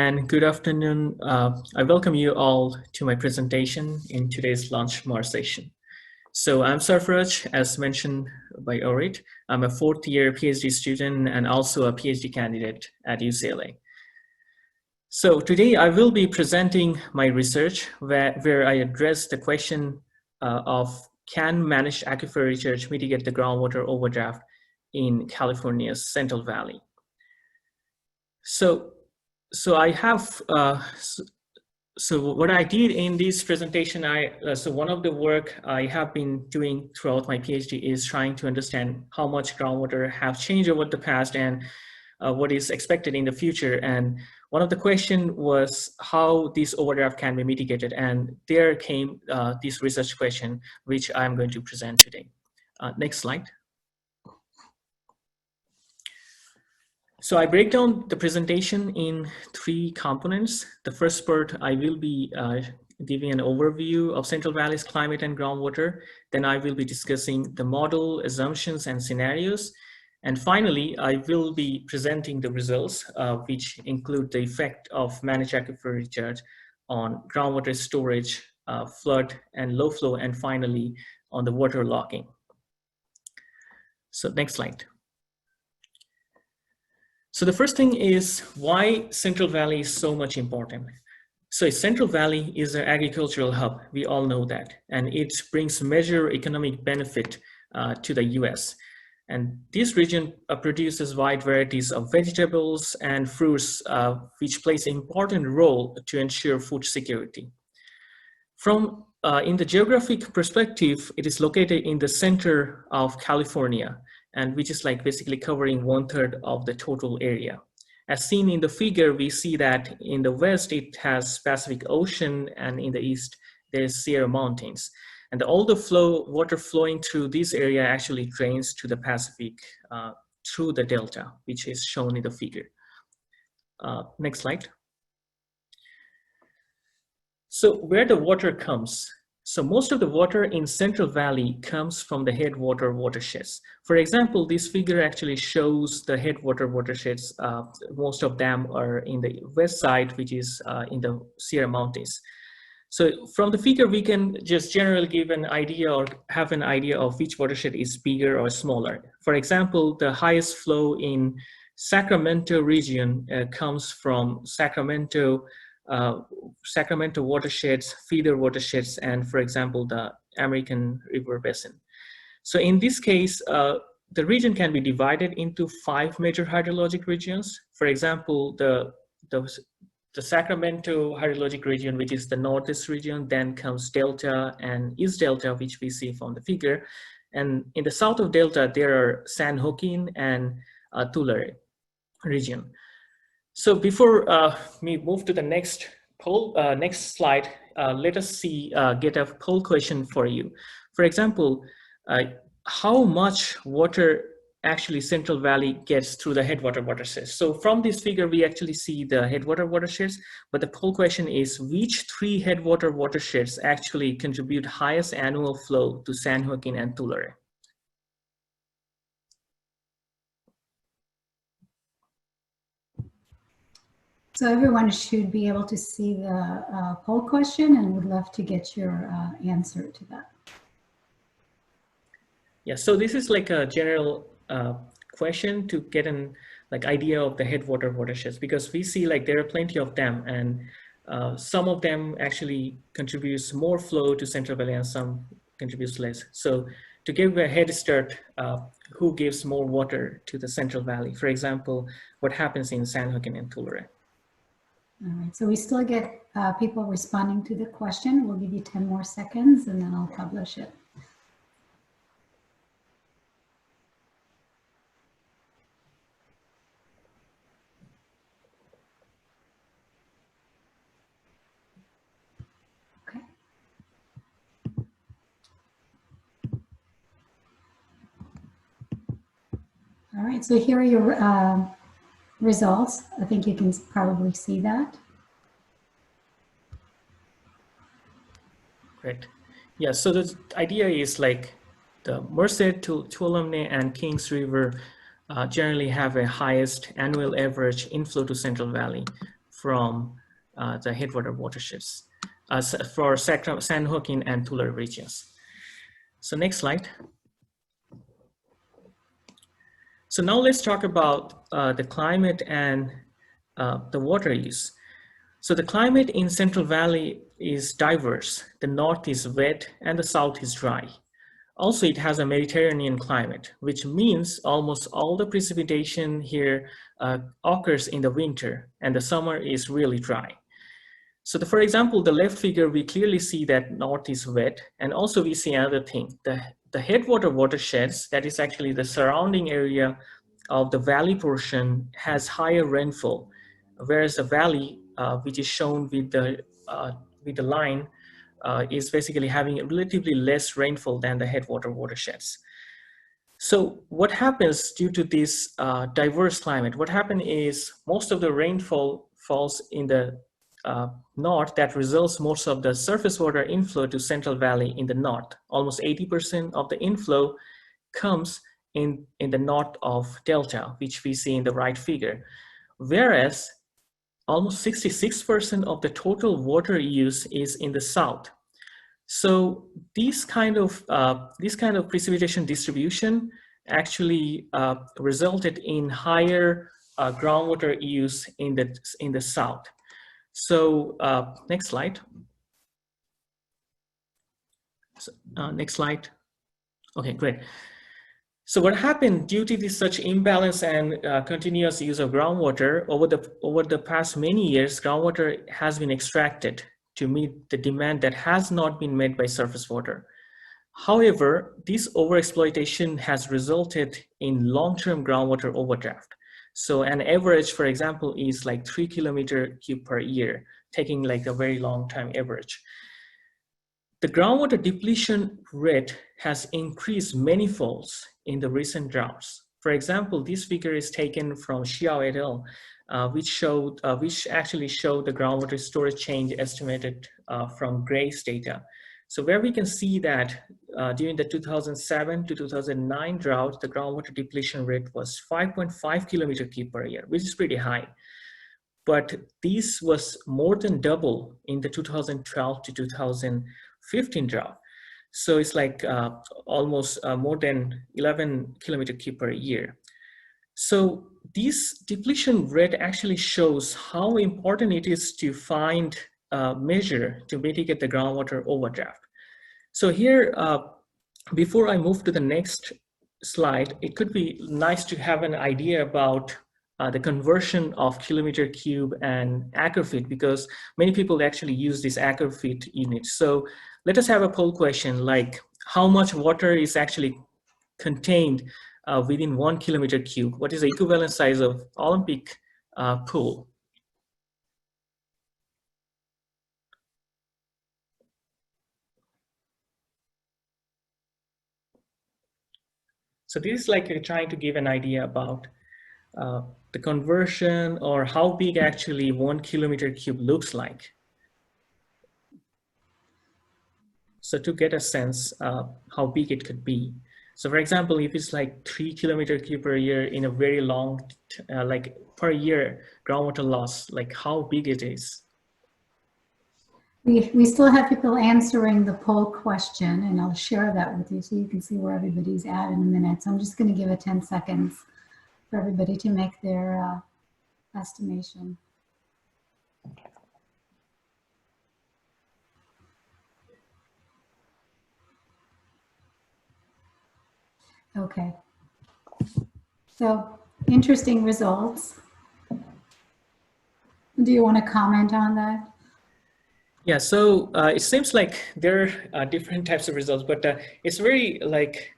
and good afternoon. I welcome you all to my presentation in today's LunchMAR session. So I'm Sarfaraz, as mentioned by Orit. I'm a fourth-year PhD student and also a PhD candidate at UCLA. So today I will be presenting my research where I address the question of can managed aquifer recharge mitigate the groundwater overdraft in California's Central Valley. So I have, so what I did in this presentation, so one of the work I have been doing throughout my PhD is trying to understand how much groundwater have changed over the past and what is expected in the future. And one of the question was how this overdraft can be mitigated. And there came this research question, which I'm going to present today. Next slide. So I break down the presentation in three components. The first part, I will be giving an overview of Central Valley's climate and groundwater. Then I will be discussing the model, assumptions, and scenarios. And finally, I will be presenting the results, which include the effect of managed aquifer recharge on groundwater storage, flood and low flow, and finally on the water logging. So next slide. So the first thing is why Central Valley is so much important. So Central Valley is an agricultural hub, we all know that, and it brings major economic benefit to the US. And this region produces wide varieties of vegetables and fruits, which plays an important role to ensure food security. From in the geographic perspective, it is located in the center of California, and which is like basically covering 1/3 of the total area. As seen in the figure, we see that in the west, it has Pacific Ocean, and in the east, there's Sierra Mountains. And all the water flowing through this area actually drains to the Pacific through the delta, which is shown in the figure. Next slide. So where the water comes. So most of the water in Central Valley comes from the headwater watersheds. For example, this figure actually shows the headwater watersheds. Most of them are in the west side, which is in the Sierra Mountains. So from the figure, we can just generally give an idea or have an idea of which watershed is bigger or smaller. For example, the highest flow in Sacramento region comes from Sacramento watersheds, feeder watersheds, and for example, the American River Basin. So in this case, the region can be divided into 5 major hydrologic regions. For example, the Sacramento hydrologic region, which is the northeast region, then comes Delta and East Delta, which we see from the figure. And in the south of Delta, there are San Joaquin and Tulare region. So before we move to the next slide, let us get a poll question for you. For example, how much water actually Central Valley gets through the headwater watersheds? So from this figure, we actually see the headwater watersheds, but the poll question is which 3 headwater watersheds actually contribute highest annual flow to San Joaquin and Tulare? So everyone should be able to see the poll question, and would love to get your answer to that. Yeah, so this is like a general question to get an idea of the headwater watersheds, because we see like there are plenty of them, and some of them actually contributes more flow to Central Valley and some contributes less. So to give a head start, who gives more water to the Central Valley? For example, what happens in San Joaquin and Tulare? All right, so we still get people responding to the question. We'll give you 10 more seconds and then I'll publish it. Okay. All right, so here are your results. I think you can probably see that. Great. Yeah, so the idea is like the Merced, Tuolumne, and Kings River generally have a highest annual average inflow to Central Valley. from the headwater watersheds for San Joaquin and Tulare regions. So next slide. So now let's talk about the climate and the water use. So the climate in Central Valley is diverse. The north is wet and the south is dry. Also, it has a Mediterranean climate, which means almost all the precipitation here occurs in the winter, and the summer is really dry. So for example, the left figure, we clearly see that north is wet, and also we see another thing. The headwater watersheds, that is actually the surrounding area of the valley portion, has higher rainfall, whereas the valley, which is shown with the line, is basically having relatively less rainfall than the headwater watersheds. So what happens due to this diverse climate? What happens is most of the rainfall falls in the north. That results most of the surface water inflow to Central Valley in the north. Almost 80% of the inflow comes in the north of Delta, which we see in the right figure. Whereas almost 66% of the total water use is in the south. So these kind of precipitation distribution actually resulted in higher groundwater use in the south. So next slide. So, next slide. Okay, great. So what happened due to this such imbalance and continuous use of groundwater over the past many years, groundwater has been extracted to meet the demand that has not been met by surface water. However, this overexploitation has resulted in long-term groundwater overdraft. So an average, for example, is like 3 km³ per year, taking like a very long time average. The groundwater depletion rate has increased many folds in the recent droughts. For example, this figure is taken from Xiao et al., which actually showed the groundwater storage change estimated from GRACE data. So where we can see that during the 2007 to 2009 drought, the groundwater depletion rate was 5.5 km³ per year, which is pretty high. But this was more than double in the 2012 to 2015 drought. So it's like almost more than 11 km³ per year. So this depletion rate actually shows how important it is to find a measure to mitigate the groundwater overdraft. So here, before I move to the next slide, it could be nice to have an idea about the conversion of km³ and acre-feet, because many people actually use this acre-feet unit. So let us have a poll question like how much water is actually contained within 1 km³? What is the equivalent size of Olympic pool? So this is like trying to give an idea about the conversion or how big actually 1 km³ looks like. So to get a sense how big it could be. So for example, if it's like 3 km³ per year in a very long, like per year groundwater loss, like how big it is. We still have people answering the poll question, and I'll share that with you so you can see where everybody's at in a minute. So I'm just going to give it 10 seconds for everybody to make their estimation. Okay. So interesting results. Do you want to comment on that? Yeah, so it seems like there are different types of results, but it's very like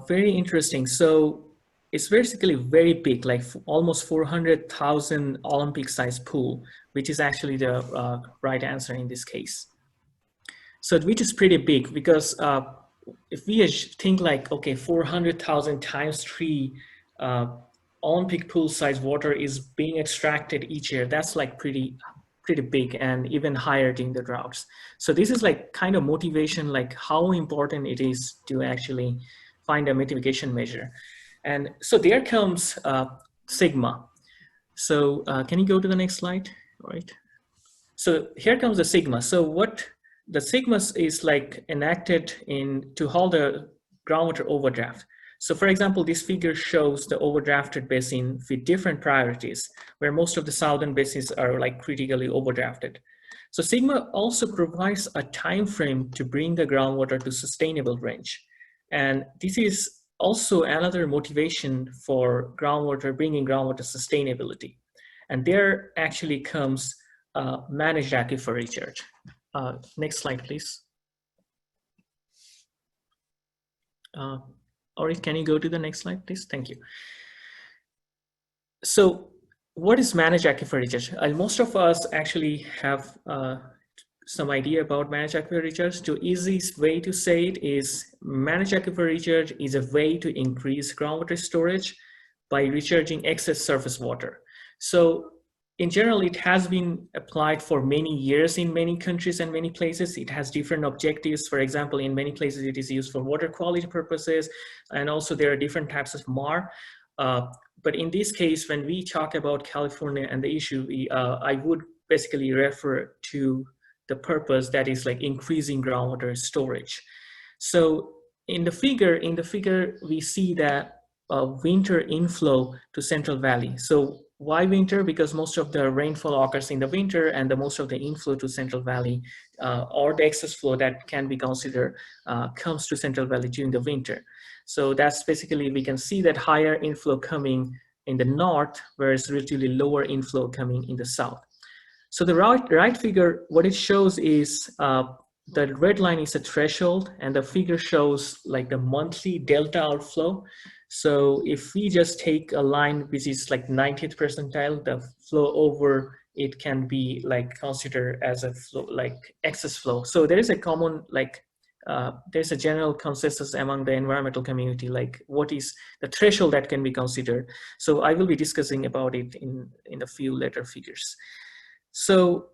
very interesting. So it's basically very big, like almost 400,000 Olympic-sized pool, which is actually the right answer in this case. So which is pretty big because if we think like, okay, 400,000 times 3 Olympic pool-sized water is being extracted each year, that's like pretty big and even higher during the droughts. So this is like kind of motivation, like how important it is to actually find a mitigation measure. And so there comes sigma. So can you go to the next slide? All right. So here comes the sigma. So what the sigma is like enacted in to hold the groundwater overdraft. So for example, this figure shows the overdrafted basin with different priorities, where most of the southern basins are like critically overdrafted. So sigma also provides a time frame to bring the groundwater to sustainable range. And this is also another motivation for groundwater, bringing groundwater sustainability. And there actually comes managed aquifer recharge. Next slide, please. Or can you go to the next slide, please? Thank you. So what is managed aquifer recharge? Most of us actually have some idea about managed aquifer recharge. The easiest way to say it is managed aquifer recharge is a way to increase groundwater storage by recharging excess surface water. So in general, it has been applied for many years in many countries and many places. It has different objectives. For example, in many places, it is used for water quality purposes. And also there are different types of MAR. But in this case, when we talk about California and the issue, I would basically refer to the purpose that is like increasing groundwater storage. So in the figure, we see that winter inflow to Central Valley. So why winter? Because most of the rainfall occurs in the winter, and the most of the inflow to Central Valley or the excess flow that can be considered comes to Central Valley during the winter. So that's basically, we can see that higher inflow coming in the north, whereas relatively lower inflow coming in the south. So the right figure, what it shows is the red line is a threshold, and the figure shows like the monthly delta outflow. So if we just take a line which is like 90th percentile, the flow over it can be like considered as a flow, like excess flow. So there is a common like there's a general consensus among the environmental community, like what is the threshold that can be considered. So I will be discussing about it in a few later figures. So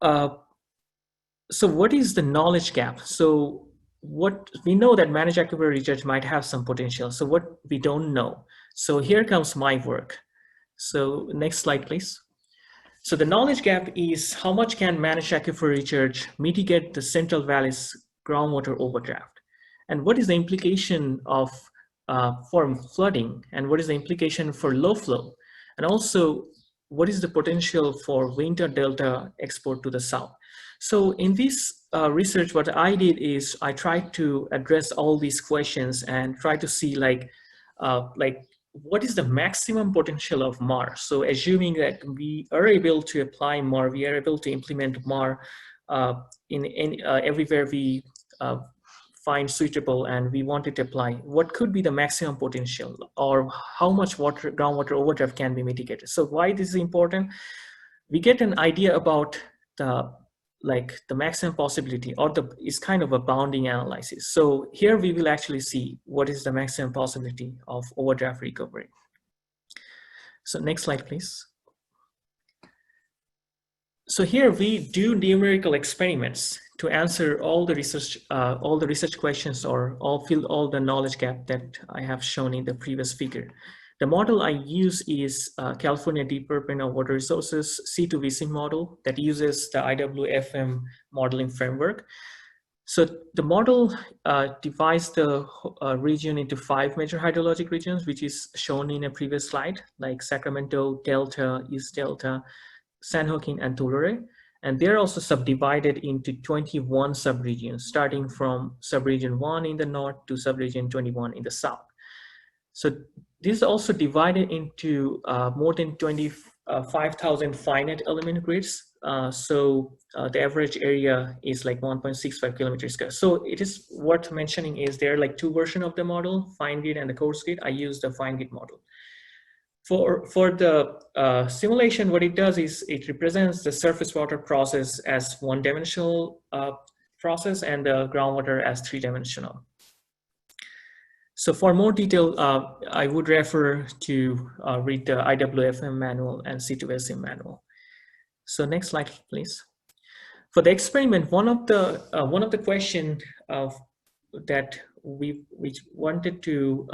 so what is the knowledge gap? So what we know that managed aquifer recharge might have some potential. So what we don't know. So here comes my work. So next slide, please. So the knowledge gap is how much can managed aquifer recharge mitigate the Central Valley's groundwater overdraft? And what is the implication of for flooding? And what is the implication for low flow? And also, what is the potential for winter delta export to the south? So in this research, what I did is I tried to address all these questions and try to see like what is the maximum potential of MAR? So assuming that we are able to apply MAR, we are able to implement MAR in everywhere we find suitable and we want it to apply, what could be the maximum potential, or how much groundwater overdraft can be mitigated? So why this is important? We get an idea about the maximum possibility, or is kind of a bounding analysis. So here we will actually see what is the maximum possibility of overdraft recovery. So next slide, please. So here we do numerical experiments to answer all the research questions, or fill all the knowledge gap that I have shown in the previous figure. The model I use is California Department of Water Resources C2VC model that uses the IWFM modeling framework. So the model divides the region into 5 major hydrologic regions, which is shown in a previous slide, like Sacramento, Delta, East Delta, San Joaquin, and Tulare. And they're also subdivided into 21 subregions, starting from subregion 1 in the north to subregion 21 in the south. So this is also divided into more than 25,000 finite element grids. The average area is like 1.65 kilometers square. So it is worth mentioning is there are like 2 versions of the model, fine grid and the coarse grid. I use the fine grid model. For the simulation, what it does is it represents the surface water process as 1-dimensional process and the groundwater as 3-dimensional. So for more detail, I would refer to read the IWFM manual and C2SM manual. So next slide, please. For the experiment, one of the question that we wanted to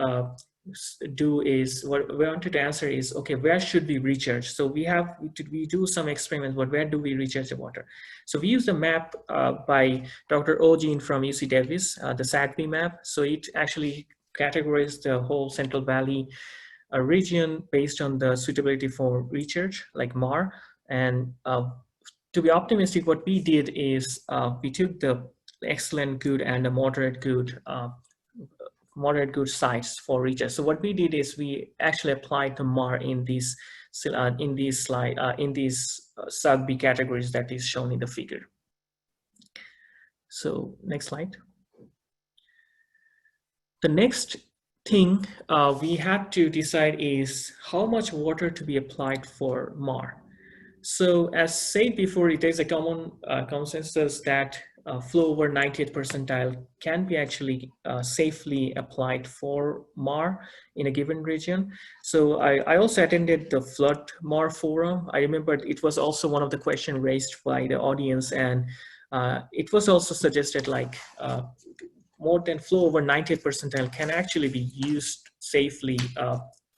do is, what we wanted to answer is, okay, where should we recharge? So we do some experiments, but where do we recharge the water? So we use a map by Dr. Ojin from UC Davis, the SAGV map. So it actually categorizes the whole Central Valley region based on the suitability for recharge, like MAR. And to be optimistic, what we did is we took the excellent, good, and the moderate good sites for recharge. So what we did is we actually applied the MAR in these sub-B categories that is shown in the figure. So next slide. The next thing we had to decide is how much water to be applied for MAR. So as said before, it is a common consensus that flow over 90th percentile can be actually safely applied for MAR in a given region. So I also attended the flood MAR forum. I remember it was also one of the questions raised by the audience, and it was also suggested like more than flow over 90th percentile can actually be used safely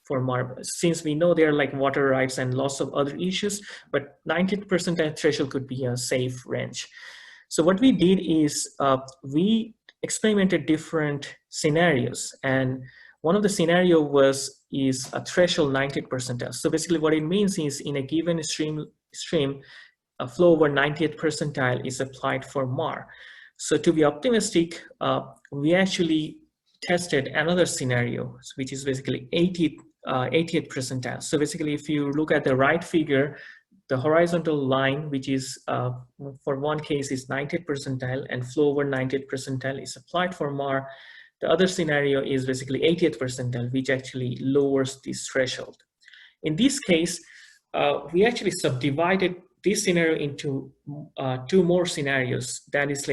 for MAR, since we know there are like water rights and lots of other issues, but 90th percentile threshold could be a safe range. So what we did is we experimented different scenarios, and one of the scenario is a threshold 90th percentile. So basically what it means is in a given stream a flow over 90th percentile is applied for MAR. So to be optimistic, we actually tested another scenario, which is basically 80th percentile. So basically, if you look at the right figure, the horizontal line, which is for one case is 90th percentile, and flow over 90th percentile is applied for MAR. The other scenario is basically 80th percentile, which actually lowers this threshold. In this case, we actually subdivided this scenario into two more scenarios. That is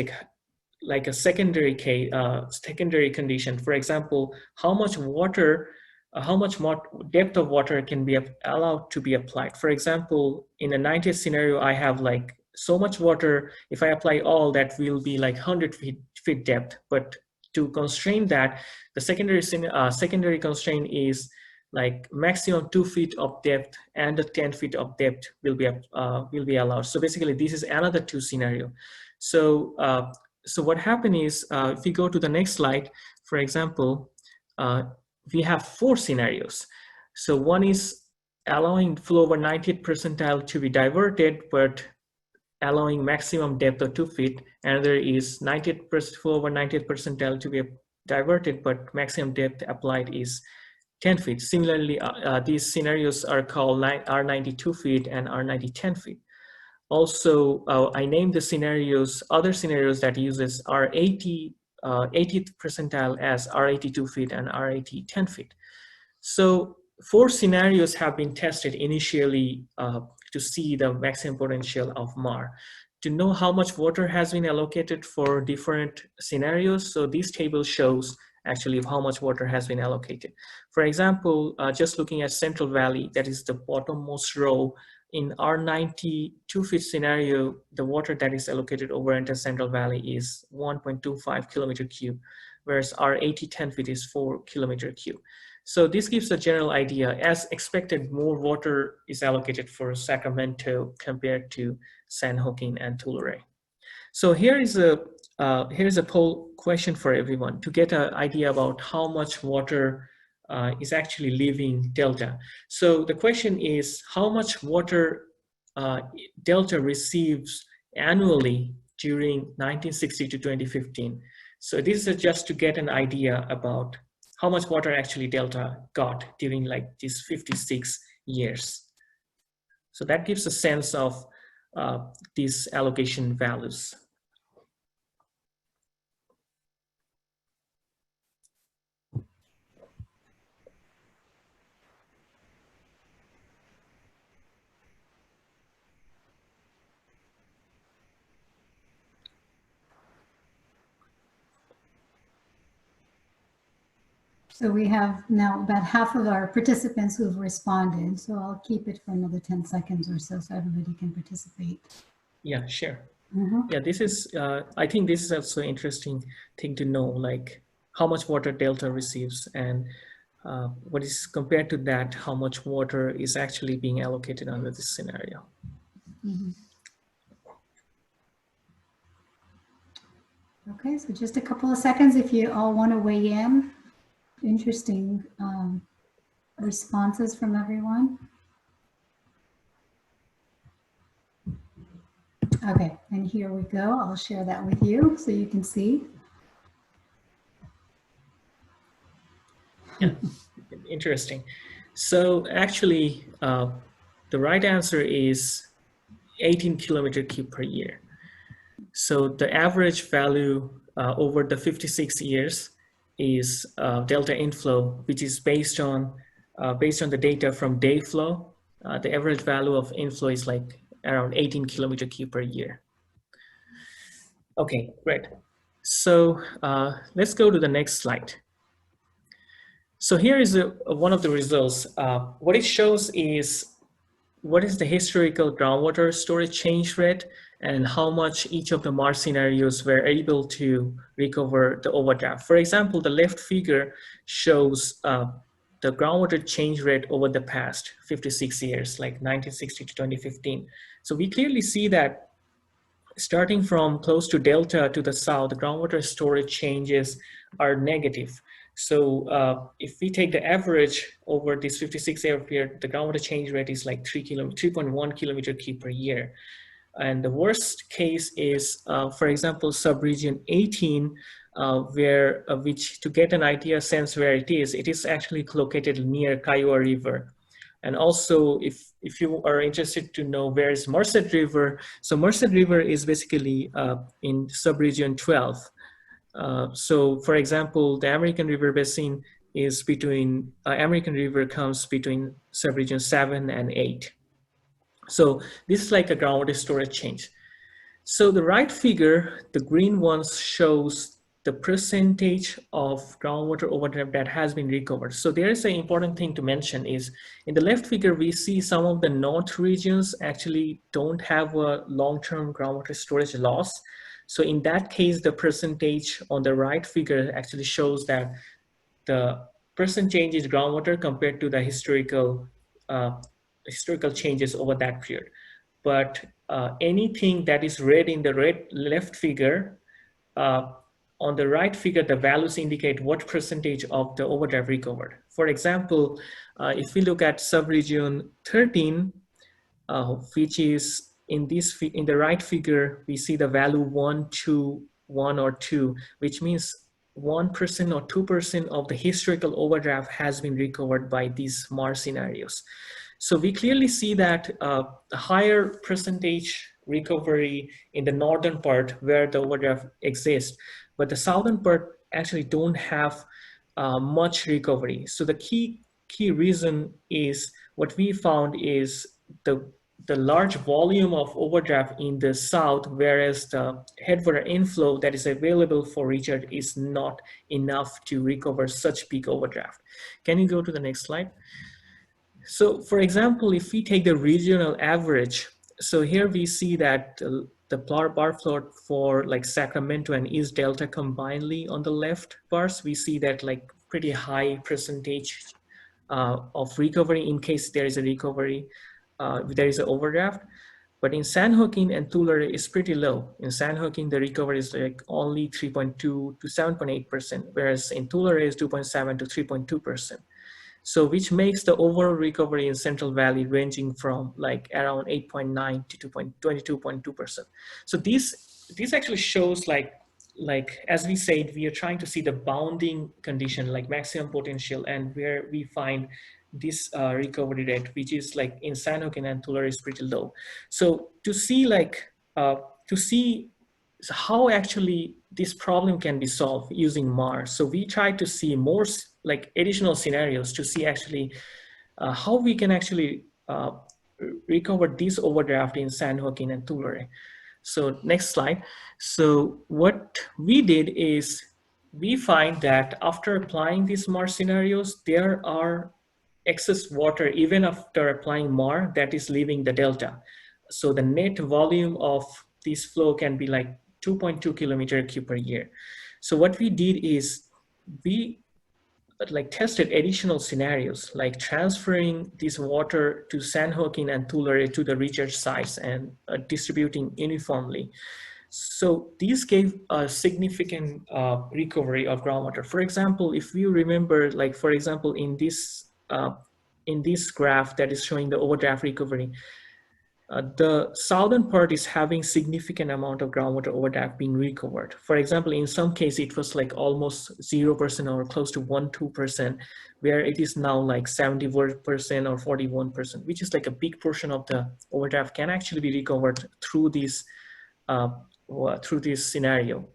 like a secondary case, secondary condition. For example, how much water, how much more depth of water can be allowed to be applied. For example, in a 90th scenario, I have like so much water. If I apply all, that will be like 100 feet depth. But to constrain that, the secondary constraint is like maximum 2 feet of depth and the 10 feet of depth will be allowed. So basically, this is another two scenario. So so what happened is, if we go to the next slide, for example, we have four scenarios. So one is allowing flow over 90th percentile to be diverted, but allowing maximum depth of 2 feet. Another is flow over 90th percentile to be diverted, but maximum depth applied is 10 feet. Similarly, these scenarios are called R90 2 feet and R90 10 feet. Also, I named the scenarios, other scenarios that uses R80 80th percentile as R80 2 feet and R80 10 feet. So four scenarios have been tested initially to see the maximum potential of MAR. To know how much water has been allocated for different scenarios, so this table shows actually how much water has been allocated. For example, just looking at Central Valley, that is the bottommost row, in R90 2 feet scenario, the water that is allocated over entire Central Valley is 1.25 kilometer cube, whereas R80 10 feet is 4 kilometer cube. So this gives a general idea. As expected, more water is allocated for Sacramento compared to San Joaquin and Tulare. So here's a poll question for everyone to get an idea about how much water is actually leaving Delta. So the question is, how much water Delta receives annually during 1960 to 2015? So this is just to get an idea about how much water actually Delta got during like these 56 years. So that gives a sense of these allocation values. So we have now about half of our participants who have responded. So I'll keep it for another 10 seconds or so everybody can participate. Yeah, sure. Yeah, this is, I think this is also an interesting thing to know, like how much water Delta receives and what is compared to that, how much water is actually being allocated under this scenario. Mhm. Okay, so just a couple of seconds if you all want to weigh in. Interesting responses from everyone. Okay, and here we go. I'll share that with you so you can see. Yeah, interesting. So actually, the right answer is 18 kilometer cube per year. So the average value over the 56 years is delta inflow, which is based on the data from day flow. The average value of inflow is like around 18 kilometer cube per year. Okay, great. So let's go to the next slide. So here is one of the results. What it shows is what is the historical groundwater storage change rate and how much each of the MAR scenarios were able to recover the overdraft. For example, the left figure shows the groundwater change rate over the past 56 years, like 1960 to 2015. So we clearly see that starting from close to delta to the south, the groundwater storage changes are negative. So if we take the average over this 56-year period, the groundwater change rate is like 3.1 kilometer cube per year. And the worst case is, for example, subregion 18, which to get an idea sense where it is actually located near Kiowa River. And also, if you are interested to know where is Merced River, so Merced River is basically in subregion 12. So for example, the American River Basin is between, American River comes between subregion 7 and 8. So this is like a groundwater storage change. So the right figure, the green ones, shows the percentage of groundwater overdraft that has been recovered. So there is an important thing to mention is in the left figure, we see some of the north regions actually don't have a long-term groundwater storage loss. So in that case, the percentage on the right figure actually shows that the percentage is groundwater compared to the historical changes over that period. But anything that is red in the left figure, on the right figure, the values indicate what percentage of the overdraft recovered. For example, if we look at subregion 13, which is in the right figure, we see the value 1, 2, 1 or 2, which means 1% or 2% of the historical overdraft has been recovered by these MAR scenarios. So we clearly see that a higher percentage recovery in the northern part where the overdraft exists, but the southern part actually don't have much recovery. So the key reason is what we found is the large volume of overdraft in the south, whereas the headwater inflow that is available for recharge is not enough to recover such peak overdraft. Can you go to the next slide? So for example, if we take the regional average, so here we see that the bar plot for like Sacramento and East Delta combinedly on the left bars, we see that like pretty high percentage of recovery in case there is a recovery, there is an overdraft. But in San Joaquin and Tulare is pretty low. In San Joaquin, the recovery is like only 3.2 to 7.8%, whereas in Tulare is 2.7 to 3.2%. So which makes the overall recovery in Central Valley ranging from like around 8.9 to 22.2%. So this actually shows like as we said, we are trying to see the bounding condition, like maximum potential, and where we find this recovery rate, which is like in San Joaquin and Tulare is pretty low. So to see how actually this problem can be solved using MAR. So we try to see more like additional scenarios to see actually how we can actually recover this overdraft in San Joaquin and Tulare. So next slide. So what we did is we find that after applying these MAR scenarios, there are excess water even after applying MAR that is leaving the delta. So the net volume of this flow can be like 2.2 kilometer cube per year. So what we did is we like tested additional scenarios, like transferring this water to San Joaquin and Tulare to the recharge sites and distributing uniformly. So these gave a significant recovery of groundwater. For example, if you remember, like for example, in this graph that is showing the overdraft recovery, the southern part is having significant amount of groundwater overdraft being recovered. For example, in some case, it was like almost 0% or close to 2%, where it is now like 74% or 41%, which is like a big portion of the overdraft can actually be recovered through this scenario.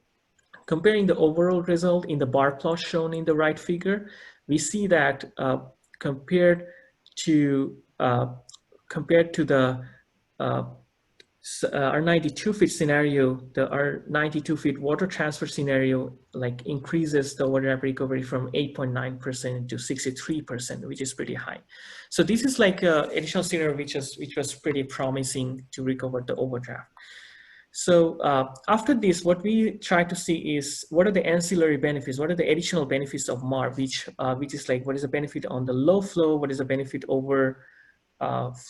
Comparing the overall result in the bar plot shown in the right figure, we see that compared to the our 92 feet scenario, our 92 feet water transfer scenario like increases the overdraft recovery from 8.9% to 63%, which is pretty high. So this is like an additional scenario which was pretty promising to recover the overdraft. So after this, what we try to see is what are the ancillary benefits, what are the additional benefits of MAR, which is like what is the benefit on the low flow, what is the benefit over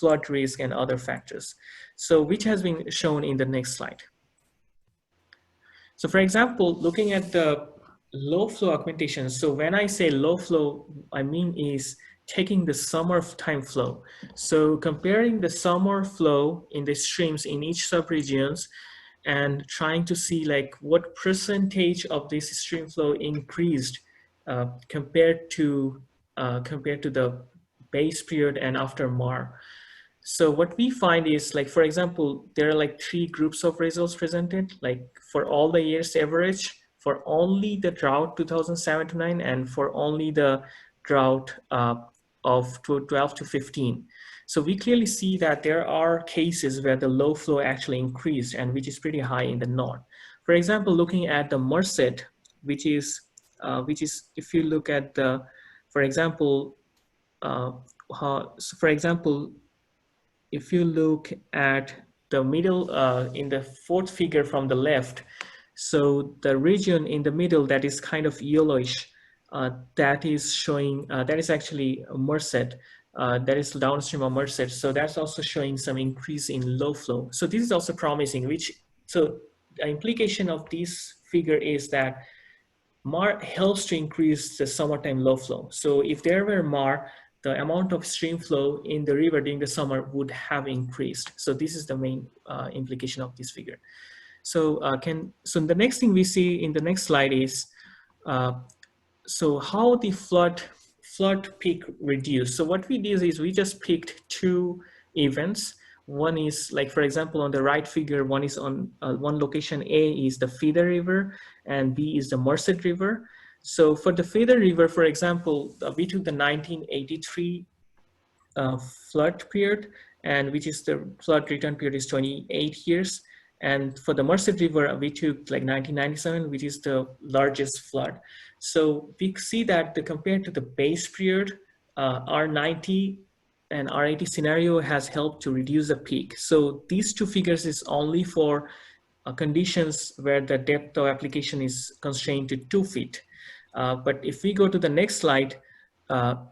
flood risk and other factors. So which has been shown in the next slide. So for example, looking at the low flow augmentation. So when I say low flow, I mean is taking the summertime flow. So comparing the summer flow in the streams in each subregions and trying to see like what percentage of this stream flow increased compared to the base period and after MAR. So what we find is like, for example, there are like 3 groups of results presented, like for all the years average, for only the drought 2007 to 9, and for only the drought of 12 to 15. So we clearly see that there are cases where the low flow actually increased, and which is pretty high in the north. For example, looking at the Merced, which is if you look at the, for example, if you look at the middle in the 4th figure from the left, so the region in the middle that is kind of yellowish, that is showing, that is actually Merced, that is downstream of Merced. So that's also showing some increase in low flow. So this is also promising, so the implication of this figure is that MAR helps to increase the summertime low flow. So if there were MAR, the amount of stream flow in the river during the summer would have increased. So this is the main implication of this figure. So so the next thing we see in the next slide is so how the flood peak reduced. So what we did is we just picked 2 events. One is like, for example, on the right figure, one is on one location A is the Feather River and B is the Merced River. So for the Feather River, for example, we took the 1983 flood period, and which is the flood return period is 28 years. And for the Merced River, we took like 1997, which is the largest flood. So we see that compared to the base period, R90 and R80 scenario has helped to reduce the peak. So these 2 figures is only for conditions where the depth of application is constrained to 2 feet. But if we go to the next slide,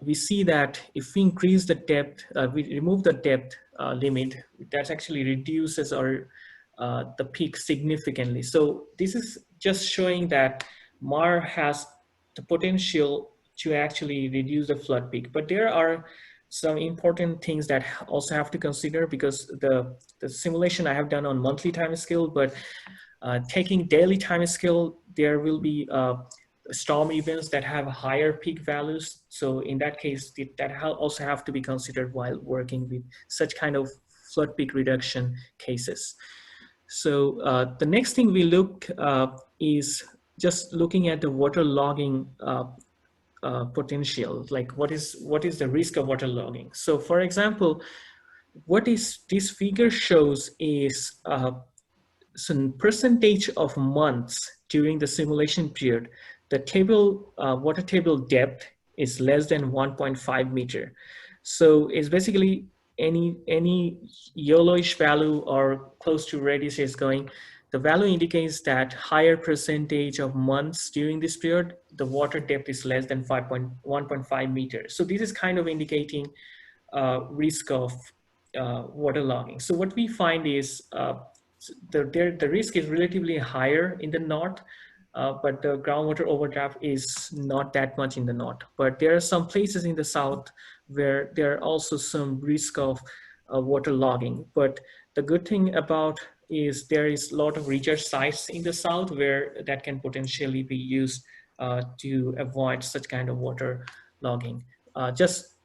we see that if we increase the depth, we remove the depth limit, that actually reduces the peak significantly. So this is just showing that MAR has the potential to actually reduce the flood peak. But there are some important things that also have to consider, because the simulation I have done on monthly time scale, but taking daily time scale, there will be storm events that have higher peak values. So in that case, that also have to be considered while working with such kind of flood peak reduction cases. So the next thing we look is just looking at the water logging potential, like what is the risk of water logging. So for example, what this figure shows is some percentage of months during the simulation period, the water table depth is less than 1.5 meter. So it's basically any yellowish value or close to reddish is going, the value indicates that higher percentage of months during this period, the water depth is less than 1.5 meters. So this is kind of indicating risk of waterlogging. So what we find is the risk is relatively higher in the north, but the groundwater overdraft is not that much in the north. But there are some places in the south where there are also some risk of waterlogging. But the good thing about is there is a lot of research sites in the south where that can potentially be used to avoid such kind of water logging. Just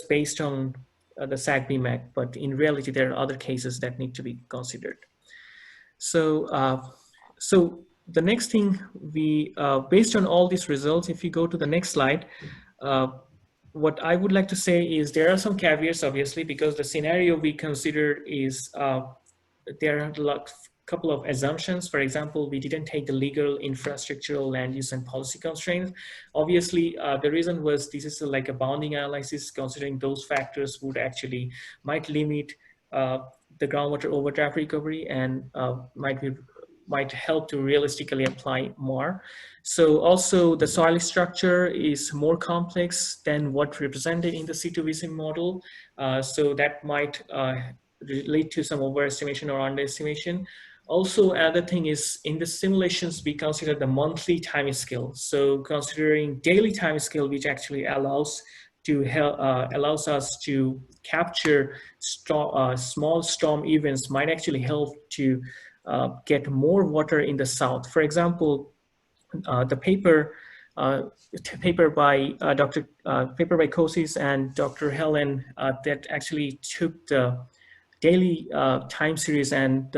based on the SAC-BMAC, but in reality, there are other cases that need to be considered. So the next thing based on all these results, if you go to the next slide, what I would like to say is there are some caveats, obviously, because the scenario we consider is there are a couple of assumptions. For example, we didn't take the legal, infrastructural, land use, and policy constraints. Obviously, the reason was this is like a bounding analysis, considering those factors might limit the groundwater overdraft recovery and might help to realistically apply more. So also the soil structure is more complex than what represented in the C2VC model. So that might lead to some overestimation or underestimation. Also, another thing is in the simulations, we consider the monthly time scale. So considering daily time scale, which actually allows us to capture small storm events, might actually help to get more water in the south. For example, the paper by Kosis and Dr. Helen that actually took the daily time series, and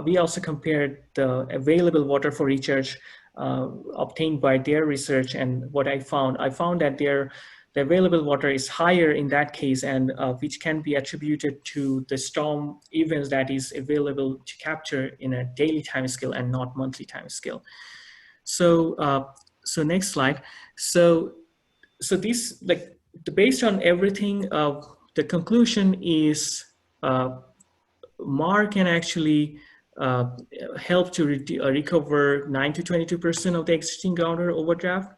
we also compared the available water for research obtained by their research. And what I found that the available water is higher in that case, and which can be attributed to the storm events that is available to capture in a daily time scale and not monthly time scale. So next slide. So this, like, based on everything, the conclusion is MAR can actually help to recover 9 to 22% of the existing groundwater overdraft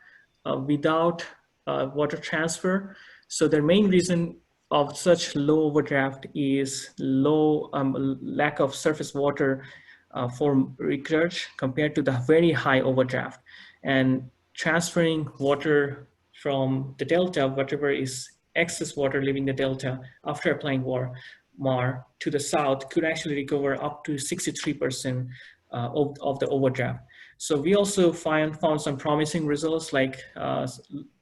without water transfer. So the main reason of such low overdraft is lack of surface water for recharge compared to the very high overdraft. And transferring water from the delta, whatever is excess water leaving the delta after applying MAR to the south, could actually recover up to 63% of the overdraft. So we also found some promising results, like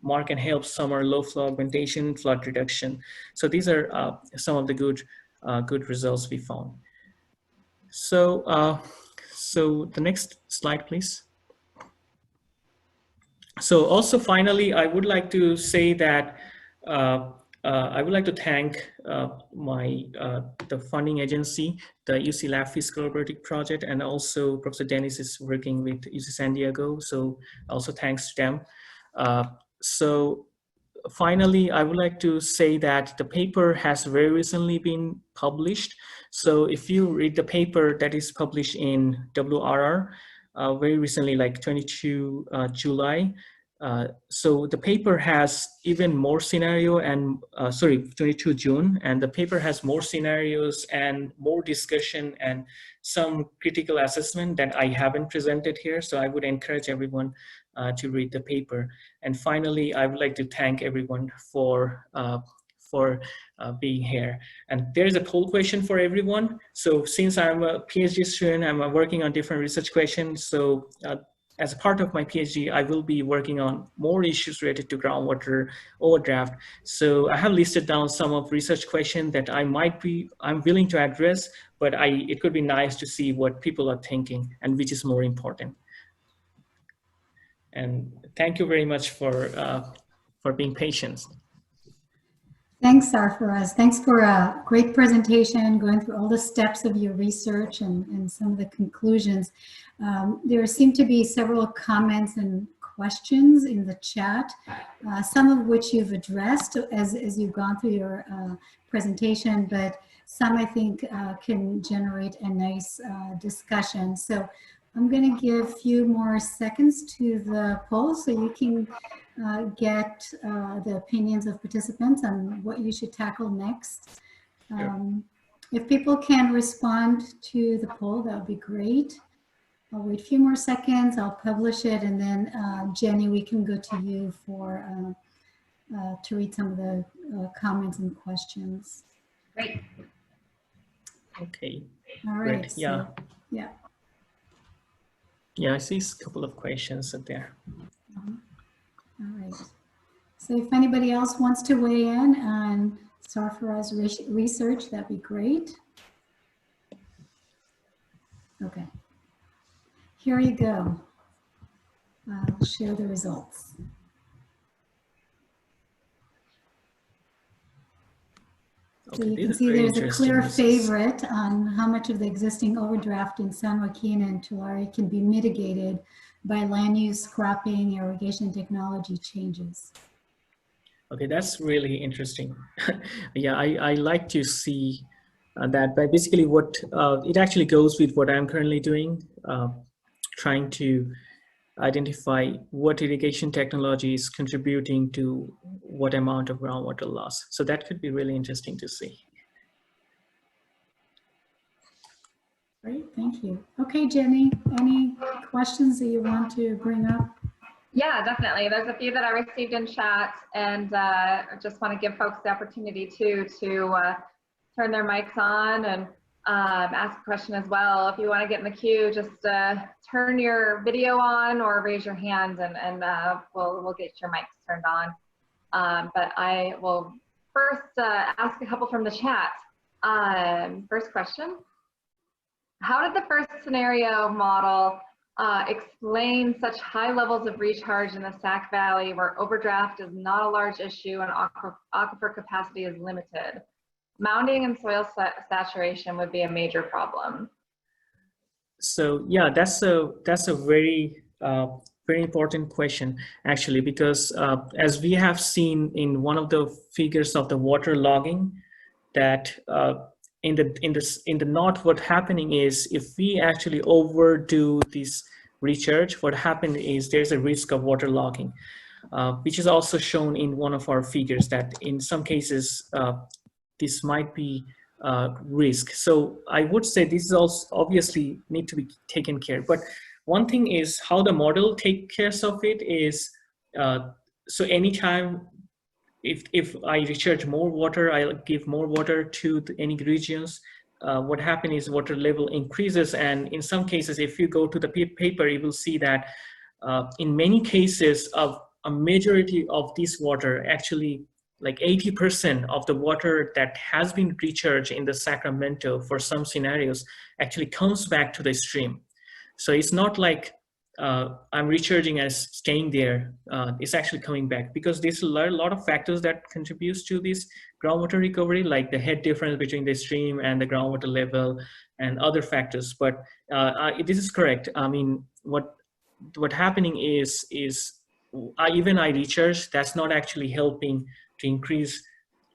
MAR can help summer low flow augmentation, flood reduction. So these are some of the good results we found. So the next slide, please. So also finally, I would like to say that I would like to thank the funding agency, the UC Lab Fiscal Robotic Project, and also Professor Dennis is working with UC San Diego. So also thanks to them. So finally, I would like to say that the paper has very recently been published. So if you read the paper that is published in WRR very recently, like 22 July, so the paper has even more scenario and 22 June, and the paper has more scenarios and more discussion and some critical assessment that I haven't presented here. So I would encourage everyone to read the paper. And finally, I would like to thank everyone for being here. And there is a poll question for everyone. So since I'm a PhD student, I'm working on different research questions. So as a part of my PhD, I will be working on more issues related to groundwater overdraft. So I have listed down some of research questions that I'm willing to address, but it could be nice to see what people are thinking and which is more important. And thank you very much for being patient. Thanks, Sarfaraz. Thanks for a great presentation, going through all the steps of your research and some of the conclusions. There seem to be several comments and questions in the chat, some of which you've addressed as you've gone through your presentation, but some I think can generate a nice discussion. So I'm going to give a few more seconds to the poll so you can get the opinions of participants on what you should tackle next. If people can respond to the poll, that would be great. I'll wait a few more seconds, I'll publish it, and then Jenny, we can go to you for to read some of the comments and questions. Great. Okay. All right. Great. Yeah. So, yeah. Yeah, I see a couple of questions up there. All right. So if anybody else wants to weigh in on Sarfaraz research, that'd be great. Okay. Here you go. I'll share the results. So Okay, you can these are see very there's a interesting clear results. favorite on how much of the existing overdraft in San Joaquin and Tulare can be mitigated by land use, cropping, irrigation technology changes. Okay, that's really interesting. Yeah, I like to see that, but basically what it actually goes with what I'm currently doing, trying to identify what irrigation technology is contributing to what amount of groundwater loss. So that could be really interesting to see. Great, thank you. Okay, Jenny, any questions that you want to bring up? Yeah, definitely. There's a few that I received in chat, and I just want to give folks the opportunity to turn their mics on and ask a question as well. If you want to get in the queue, just turn your video on or raise your hand, and we'll get your mics turned on. But I will first ask a couple from the chat. First question: how did the first scenario model explain such high levels of recharge in the Sac Valley, where overdraft is not a large issue and aquifer capacity is limited? Mounding and soil saturation would be a major problem. So yeah, that's a very very important question actually, because as we have seen in one of the figures of the water logging, that in the north, what happening is if we actually overdo this recharge, what happened is there's a risk of water logging, which is also shown in one of our figures, that in some cases this might be risk. So I would say this is also obviously need to be taken care. But one thing is how the model take care of it is, so anytime if I recharge more water, I'll give more water to any regions, what happens is water level increases. And in some cases, if you go to the paper, you will see that in many cases of a majority of this water, actually like 80% of the water that has been recharged in the Sacramento for some scenarios actually comes back to the stream. So it's not like I'm recharging and staying there. It's actually coming back, because there's a lot of factors that contributes to this groundwater recovery, like the head difference between the stream and the groundwater level and other factors. But this is correct. I mean, what happening is even I recharge, that's not actually helping to increase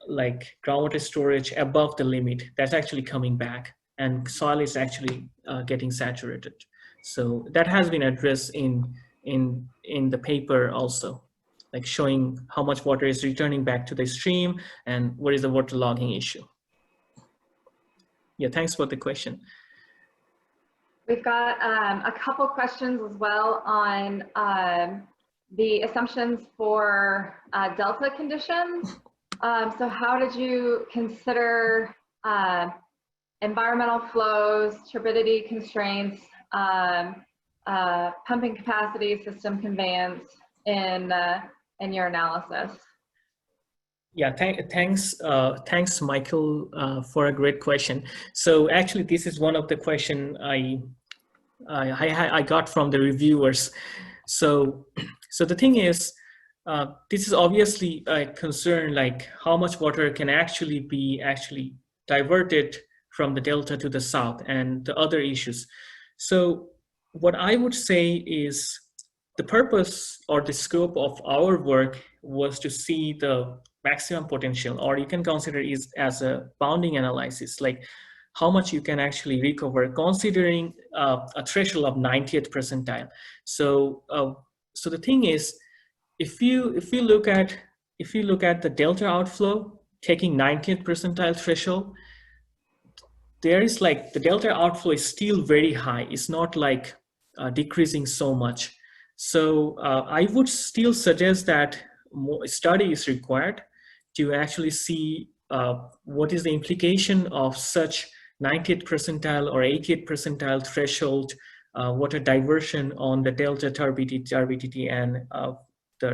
like groundwater storage above the limit. That's actually coming back, and soil is actually getting saturated. So that has been addressed in the paper also, like showing how much water is returning back to the stream and what is the water logging issue. Yeah, thanks for the question. We've got a couple questions as well on the assumptions for delta conditions. So how did you consider environmental flows, turbidity constraints, pumping capacity, system conveyance in your analysis? Yeah, thanks, Michael, for a great question. So actually, this is one of the question I got from the reviewers. So the thing is, this is obviously a concern, like how much water can actually be diverted from the delta to the south and the other issues. So what I would say is the purpose or the scope of our work was to see the maximum potential, or you can consider it as a bounding analysis, like how much you can actually recover, considering a threshold of 90th percentile. So, so the thing is, if you look at the delta outflow, taking 90th percentile threshold, there is like the delta outflow is still very high. It's not like decreasing so much. So I would still suggest that more study is required to actually see what is the implication of such 90th percentile or 80th percentile threshold water diversion on the delta turbidity and the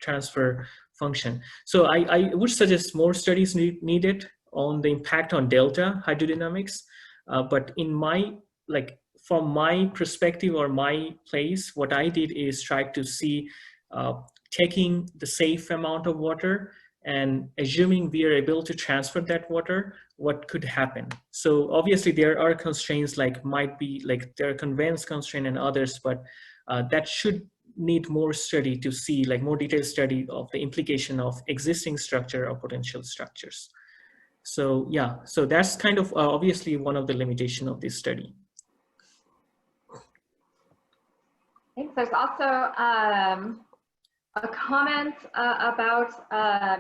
transfer function. So I would suggest more studies needed on the impact on delta hydrodynamics. But in my, like, from my perspective or my place, what I did is try to see taking the safe amount of water and assuming we are able to transfer that water, what could happen. So obviously there are constraints, like might be like there are conveyance constraints and others, but that should need more study to see, like more detailed study of the implication of existing structure or potential structures. So yeah, so that's kind of obviously one of the limitations of this study. Thanks. There's also a comment about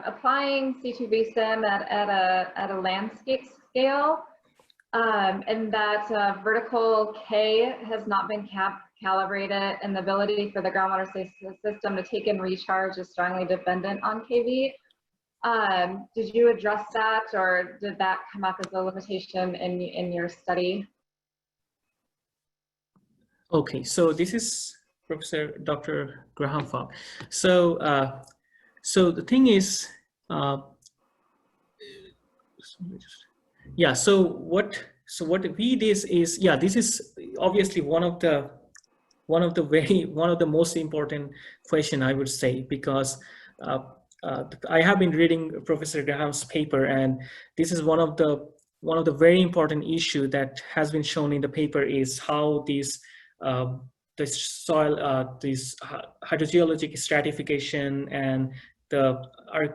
applying C2V sim at a landscape scale, and that vertical K has not been calibrated, and the ability for the groundwater system to take in recharge is strongly dependent on KV. Did you address that, or did that come up as a limitation in your study? Okay, so this is Professor Dr. Graham Fogg. So, so the thing is, yeah. So what we did is, yeah, this is obviously one of the most important question, I would say, because I have been reading Professor Graham's paper, and this is one of the very important issue that has been shown in the paper, is how these the soil, this hydrogeologic stratification and the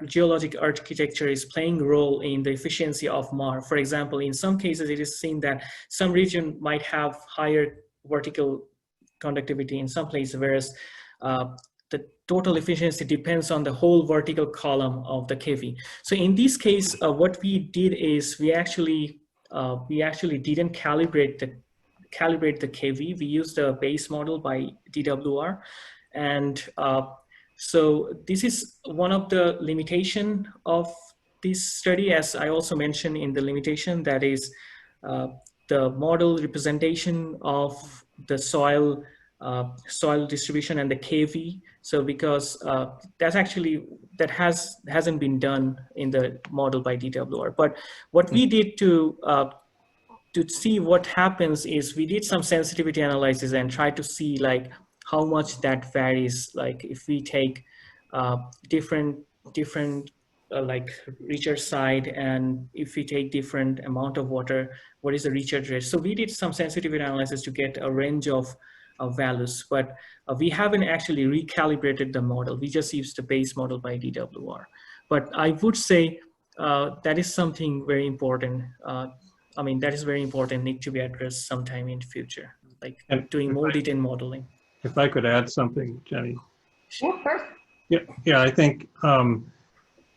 geologic architecture is playing a role in the efficiency of MAR. For example, in some cases, it is seen that some region might have higher vertical conductivity in some places, whereas the total efficiency depends on the whole vertical column of the KV. So in this case, what we did is we actually didn't calibrate the KV. We used a base model by DWR, and so this is one of the limitation of this study, as I also mentioned in the limitation, that is the model representation of the soil distribution and the KV. So because that hasn't been done in the model by DWR. But what we did to see what happens is we did some sensitivity analysis and try to see like how much that varies. Like if we take different like recharge side, and if we take different amount of water, what is the recharge rate? So we did some sensitivity analysis to get a range of values, but we haven't actually recalibrated the model. We just used the base model by DWR. But I would say that is something very important. I mean, that is very important, need to be addressed sometime in the future, like doing more detailed modeling. If I could add something, Jenny. Yeah, first. Yeah, I think,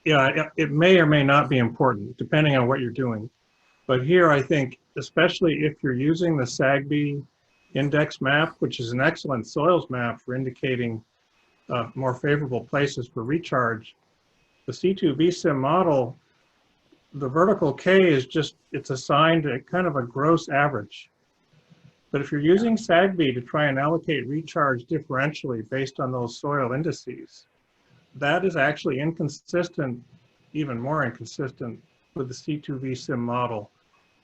yeah, it may or may not be important, depending on what you're doing. But here, I think, especially if you're using the SAGB index map, which is an excellent soils map for indicating more favorable places for recharge, the C2V sim model, the vertical K is just, it's assigned a kind of a gross average. But if you're using SAGB to try and allocate recharge differentially based on those soil indices, that is actually inconsistent, even more inconsistent with the C2V sim model.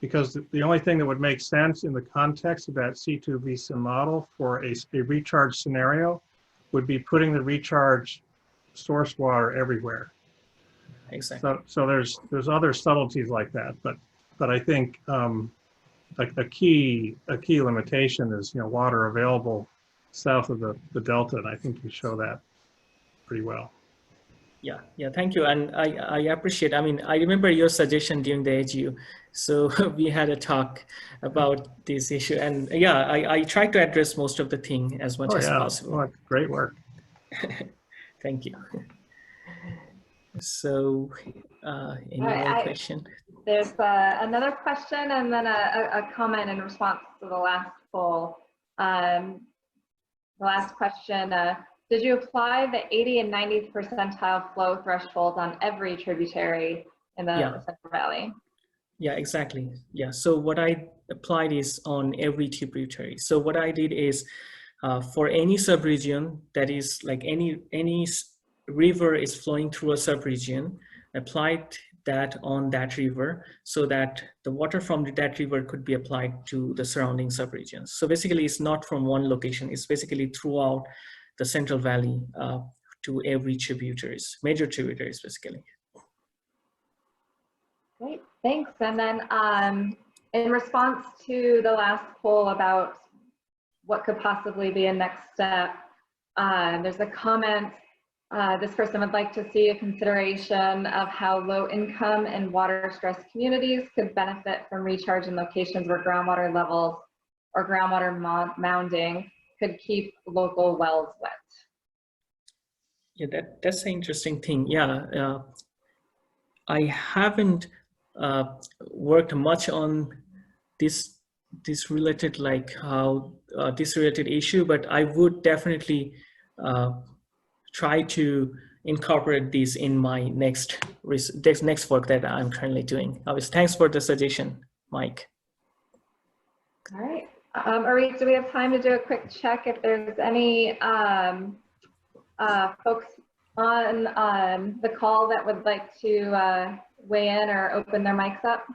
Because the only thing that would make sense in the context of that C2V sim model for a recharge scenario would be putting the recharge source water everywhere. Exactly. So there's other subtleties like that, but I think like a key limitation is, you know, water available south of the delta, and I think you show that pretty well. Yeah, thank you. And I appreciate, I mean, I remember your suggestion during the AGU. So we had a talk about this issue. And yeah, I tried to address most of the thing as much as possible. Well, great work. Thank you. So any more question? There's another question and then a comment in response to the last poll. The last question, did you apply the 80 and 90th percentile flow thresholds on every tributary in the Central Valley? Yeah, exactly. Yeah, so what I applied is on every tributary. So what I did is for any subregion, that is like any river is flowing through a subregion, applied that on that river so that the water from that river could be applied to the surrounding subregions. So basically it's not from one location, it's basically throughout the Central Valley to every tributaries, major tributaries basically. Great, thanks. And then in response to the last poll about what could possibly be a next step, there's a comment. This person would like to see a consideration of how low income and water stressed communities could benefit from recharge in locations where groundwater levels or groundwater mounding could keep local wells wet. Yeah, that's an interesting thing. Yeah, I haven't worked much on this related, like how this related issue, but I would definitely try to incorporate these in my next work that I'm currently doing. Obviously, thanks for the suggestion, Mike. All right. Ari, do we have time to do a quick check if there's any folks on the call that would like to weigh in or open their mics up?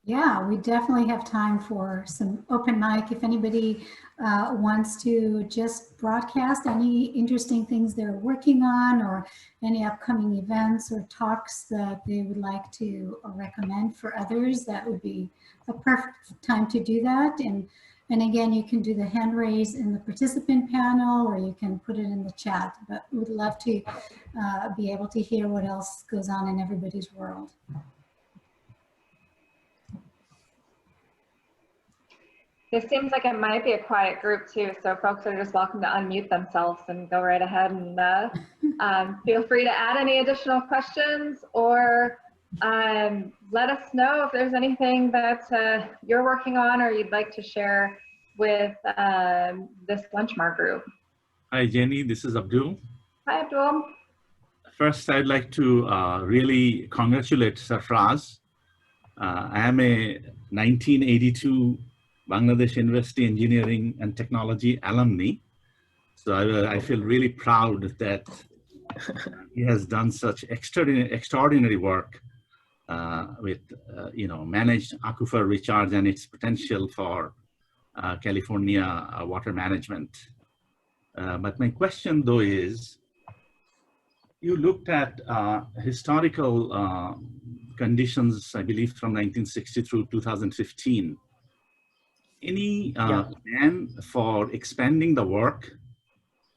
Yeah, we definitely have time for some open mic. If anybody wants to just broadcast any interesting things they're working on or any upcoming events or talks that they would like to recommend for others, that would be a perfect time to do that. And again, you can do the hand raise in the participant panel or you can put it in the chat, but we'd love to be able to hear what else goes on in everybody's world. It seems like it might be a quiet group too, so folks are just welcome to unmute themselves and go right ahead and feel free to add any additional questions or let us know if there's anything that you're working on or you'd like to share with this LunchMAR group. Hi Jenny, this is Abdul. Hi Abdul. First, I'd like to really congratulate Sarfaraz. I am a 1982 Bangladesh University Engineering and Technology alumni. So I feel really proud that he has done such extraordinary work with managed aquifer recharge and its potential for California water management. But my question though is, you looked at historical conditions, I believe from 1960 through 2015. Any plan for expanding the work,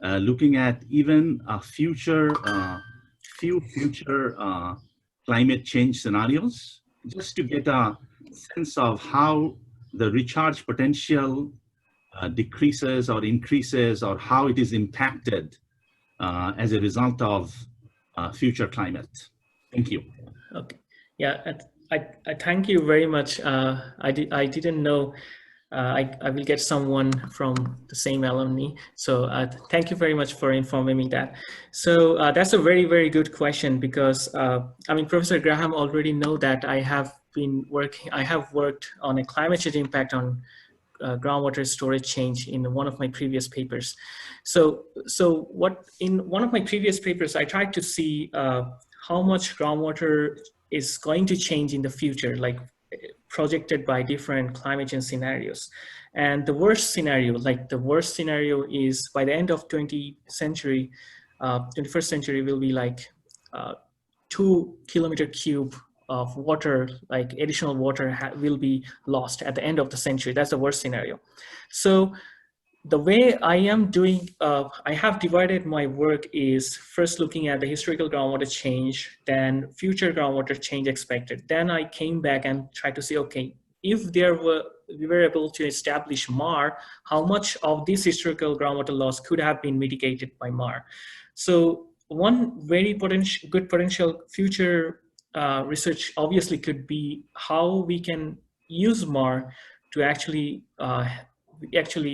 looking at even a few future climate change scenarios, just to get a sense of how the recharge potential decreases or increases, or how it is impacted as a result of future climate? Thank you. Okay. Yeah, I thank you very much. I didn't know. I will get someone from the same alumni. So thank you very much for informing me that. So that's a very, very good question because, I mean, Professor Graham already know that I have worked on a climate change impact on groundwater storage change in one of my previous papers. So in one of my previous papers, I tried to see how much groundwater is going to change in the future, like projected by different climate change scenarios. And the worst scenario is by the end of 21st century will be like 2 kilometer cube of water, like additional water will be lost at the end of the century. That's the worst scenario. So the way I am doing, I have divided my work is first looking at the historical groundwater change, then future groundwater change expected. Then I came back and tried to say, okay, if we were able to establish MAR, how much of this historical groundwater loss could have been mitigated by MAR? So one very good potential future research obviously could be how we can use MAR to actually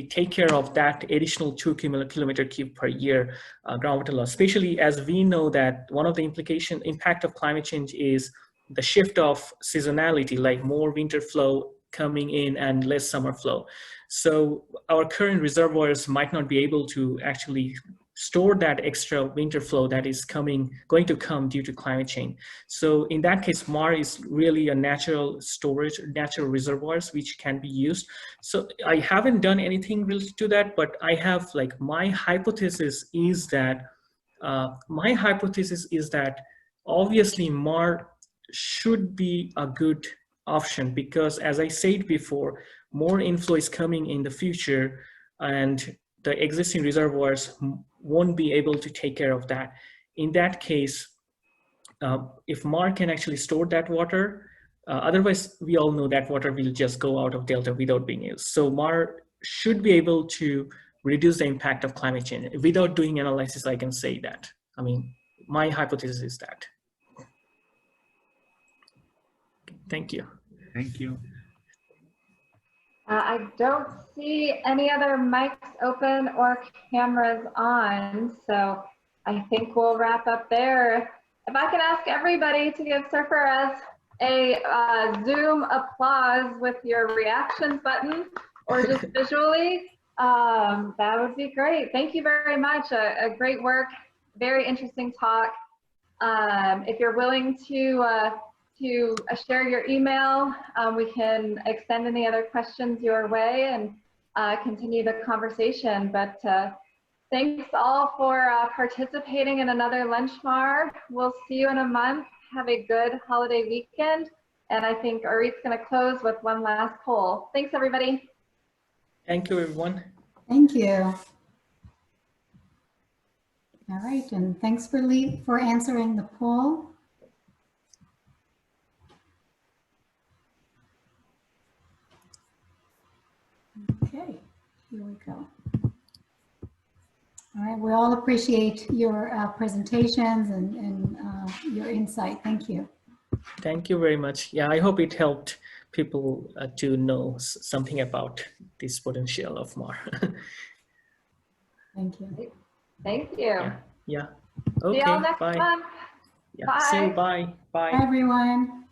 take care of that additional 2 kilometer cube per year groundwater loss, especially as we know that one of the impact of climate change is the shift of seasonality, like more winter flow coming in and less summer flow. So our current reservoirs might not be able to actually store that extra winter flow that is going to come due to climate change. So in that case, MAR is really a natural storage, natural reservoirs which can be used. So I haven't done anything related to that, but I have like my hypothesis is that obviously MAR should be a good option because, as I said before, more inflow is coming in the future and the existing reservoirs won't be able to take care of that. In that case, if MAR can actually store that water, otherwise we all know that water will just go out of Delta without being used. So MAR should be able to reduce the impact of climate change. Without doing analysis, I can say that. I mean, my hypothesis is that. Thank you. Thank you. I don't see any other mics open or cameras on, so I think we'll wrap up there. If I can ask everybody to give Sarfaraz a Zoom applause with your reactions button or just visually, that would be great. Thank you very much. A great work, very interesting talk. If you're willing to share your email, we can extend any other questions your way and continue the conversation. But thanks all for participating in another LunchMAR. We'll see you in a month. Have a good holiday weekend. And I think Arit's going to close with one last poll. Thanks, everybody. Thank you, everyone. Thank you. All right, and thanks for answering the poll. Okay, here we go. All right, we all appreciate your presentations and your insight. Thank you. Thank you very much. Yeah, I hope it helped people to know something about this potential of MAR. Thank you. Thank you. Yeah. Yeah. Okay. See y'all next Bye. month. Yeah. Bye. See you. Bye. Bye. Bye, everyone.